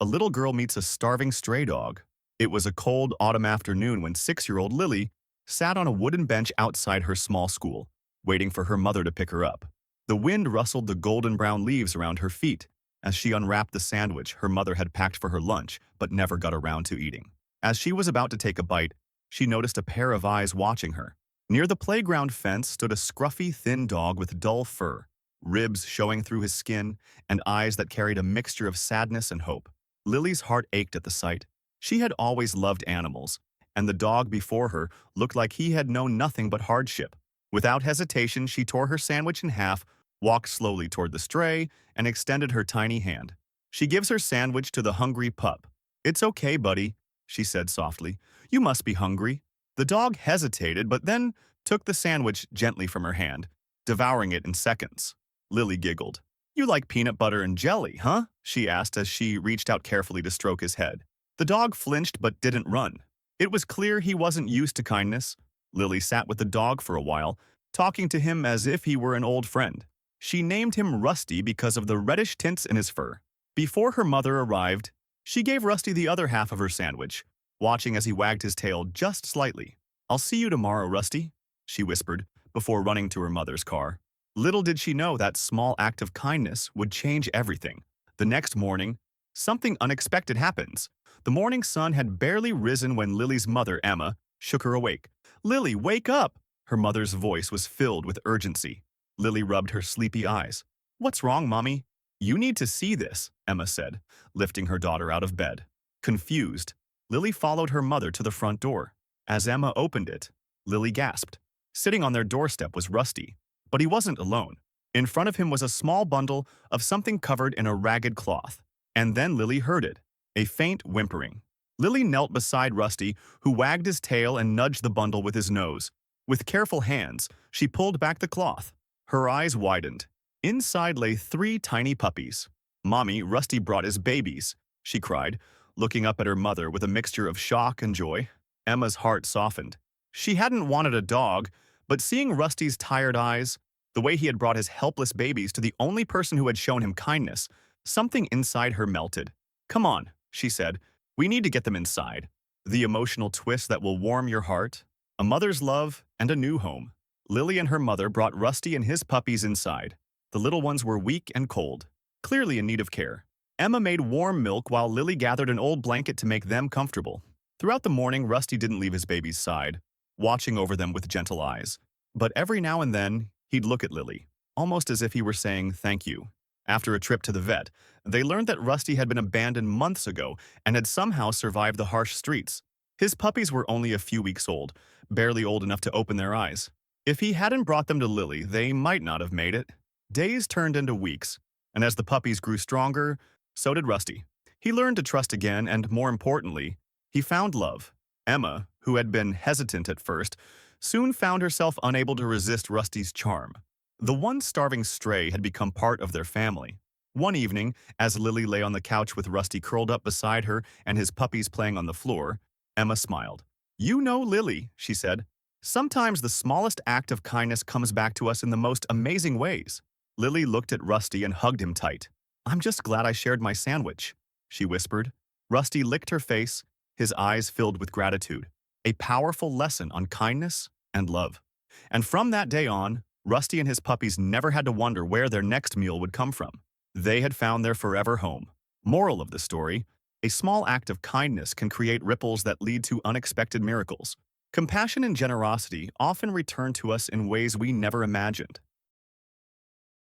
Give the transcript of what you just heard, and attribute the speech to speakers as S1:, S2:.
S1: A little girl meets a starving stray dog. It was a cold autumn afternoon when 6-year-old Lily sat on a wooden bench outside her small school, waiting for her mother to pick her up. The wind rustled the golden brown leaves around her feet as she unwrapped the sandwich her mother had packed for her lunch but never got around to eating. As she was about to take a bite, she noticed a pair of eyes watching her. Near the playground fence stood a scruffy, thin dog with dull fur, ribs showing through his skin, and eyes that carried a mixture of sadness and hope. Lily's heart ached at the sight. She had always loved animals, and the dog before her looked like he had known nothing but hardship. Without hesitation, she tore her sandwich in half, walked slowly toward the stray, and extended her tiny hand. She gives her sandwich to the hungry pup. "It's okay, buddy," she said softly. "You must be hungry." The dog hesitated, but then took the sandwich gently from her hand, devouring it in seconds. Lily giggled. "You like peanut butter and jelly, huh?" she asked as she reached out carefully to stroke his head. The dog flinched but didn't run. It was clear he wasn't used to kindness. Lily sat with the dog for a while, talking to him as if he were an old friend. She named him Rusty because of the reddish tints in his fur. Before her mother arrived, she gave Rusty the other half of her sandwich, watching as he wagged his tail just slightly. "I'll see you tomorrow, Rusty," she whispered, before running to her mother's car. Little did she know that small act of kindness would change everything. The next morning, something unexpected happens. The morning sun had barely risen when Lily's mother, Emma, shook her awake. "Lily, wake up!" Her mother's voice was filled with urgency. Lily rubbed her sleepy eyes. "What's wrong, Mommy?" "You need to see this," Emma said, lifting her daughter out of bed. Confused, Lily followed her mother to the front door. As Emma opened it, Lily gasped. Sitting on their doorstep was Rusty, but he wasn't alone. In front of him was a small bundle of something covered in a ragged cloth. And then Lily heard it, a faint whimpering. Lily knelt beside Rusty, who wagged his tail and nudged the bundle with his nose. With careful hands, she pulled back the cloth. Her eyes widened. Inside lay 3 tiny puppies. "Mommy, Rusty brought his babies," she cried, looking up at her mother with a mixture of shock and joy. Emma's heart softened. She hadn't wanted a dog, but seeing Rusty's tired eyes, the way he had brought his helpless babies to the only person who had shown him kindness, something inside her melted. "Come on," she said. "We need to get them inside." The emotional twist that will warm your heart, a mother's love, and a new home. Lily and her mother brought Rusty and his puppies inside. The little ones were weak and cold, clearly in need of care. Emma made warm milk while Lily gathered an old blanket to make them comfortable. Throughout the morning, Rusty didn't leave his baby's side, watching over them with gentle eyes. But every now and then, he'd look at Lily, almost as if he were saying thank you. After a trip to the vet, they learned that Rusty had been abandoned months ago and had somehow survived the harsh streets. His puppies were only a few weeks old, barely old enough to open their eyes. If he hadn't brought them to Lily, they might not have made it. Days turned into weeks, and as the puppies grew stronger, so did Rusty. He learned to trust again, and more importantly, he found love. Emma, who had been hesitant at first, soon found herself unable to resist Rusty's charm. The once starving stray had become part of their family. One evening, as Lily lay on the couch with Rusty curled up beside her and his puppies playing on the floor, Emma smiled. "You know, Lily," she said, "sometimes the smallest act of kindness comes back to us in the most amazing ways." Lily looked at Rusty and hugged him tight. "I'm just glad I shared my sandwich," she whispered. Rusty licked her face, his eyes filled with gratitude. A powerful lesson on kindness and love. And from that day on, Rusty and his puppies never had to wonder where their next meal would come from. They had found their forever home. Moral of the story: a small act of kindness can create ripples that lead to unexpected miracles. Compassion and generosity often return to us in ways we never imagined.